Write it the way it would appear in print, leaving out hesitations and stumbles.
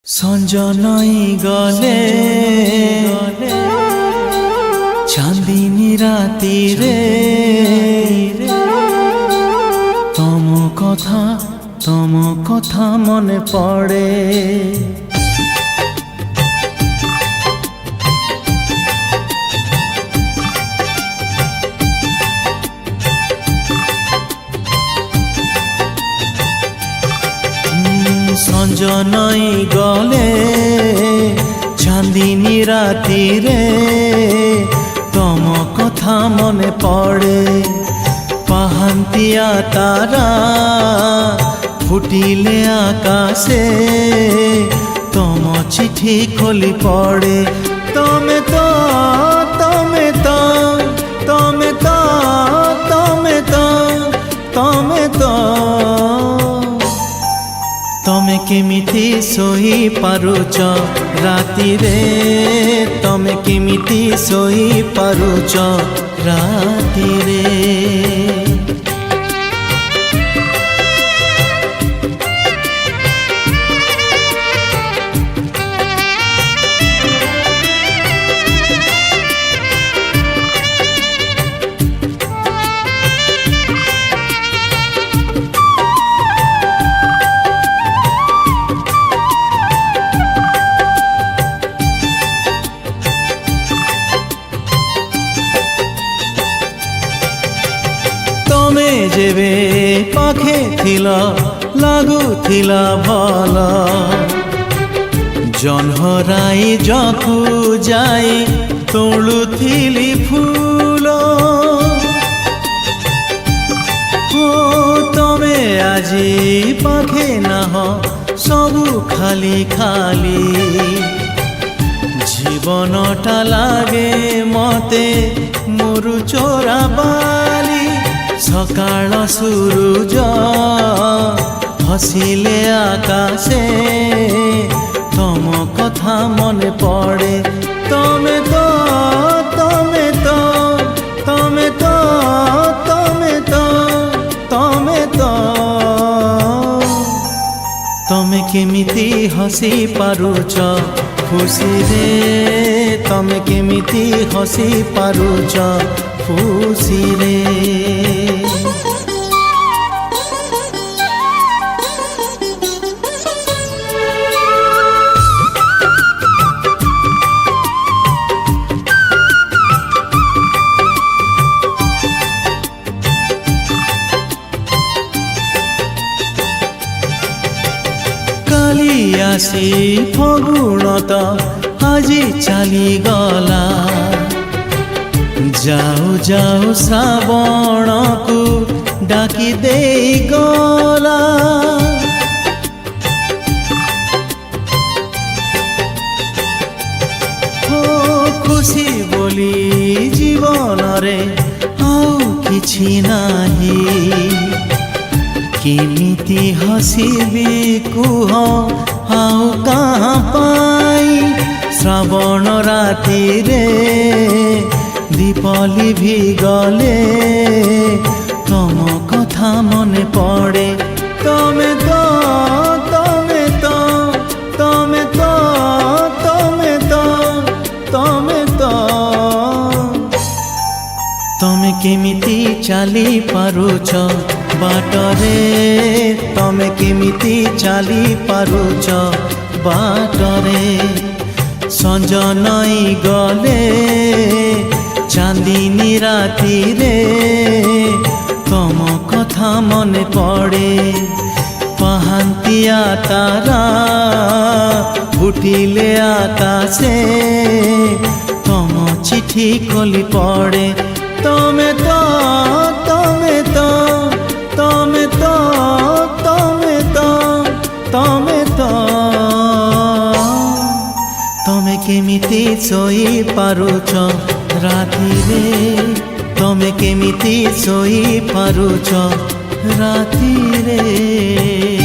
संज नई गले चांदिनी राती रे तम कथा मने पड़े। संज नई गले चांदिनी राती रे तम कथा मने पड़े। पाहांतिया तारा फुटिले आकाशे तम चिठी खोली पड़े। तमे तो तमे तो तमे तो तमे तो तमे तो तमे केमिति सोई पारुच राती रे तमे केमिति सोई पारुच राती रे। तमे जेबे पाखे थिला लागुथिला भला जन्हराई जखु जाई तोलुथिली फूल। हो तमे आजी पाखे नाह सबु खाली खाली जीवनटा लागे मते मोरु चोरा बाली। सकाळ सूरज हसिले आकाशे तम कथा मने पड़े। तमे तो तमे तो तमे तो तमे तो तमे तो तमे केमिति हसी पारुच खुशी रे तमे केमिति हसी पारुच खुशी रे। काली आसी फगुणत आजी चली गला। जाऊ जाऊ श्रावण को डाकी दे गला। हो खुशी बोली जीवन रे आउ किछि नाही। केमिति हसिबी कुह आउ कहाँ पाई। श्रावण राती रे दीपली भी गले तम कथा मने पड़े। तमे तो तमे तो तमे तो तमे तो तमे तो तमे केमिति चली पारुच बाटरे तमे केमिति चली पारुच बाटरे। संज नई गले चांदिनी राती रे तम कथा मने पड़े। पाहांतिया तारा फुटिले आकाशे तम चिठी खोली पड़े। तमे तो तमे तो तमे तो तमे तो तमे तो तमे केमिति सोई पारुच राती रे तमे केमिति सोई पारुच राती रे।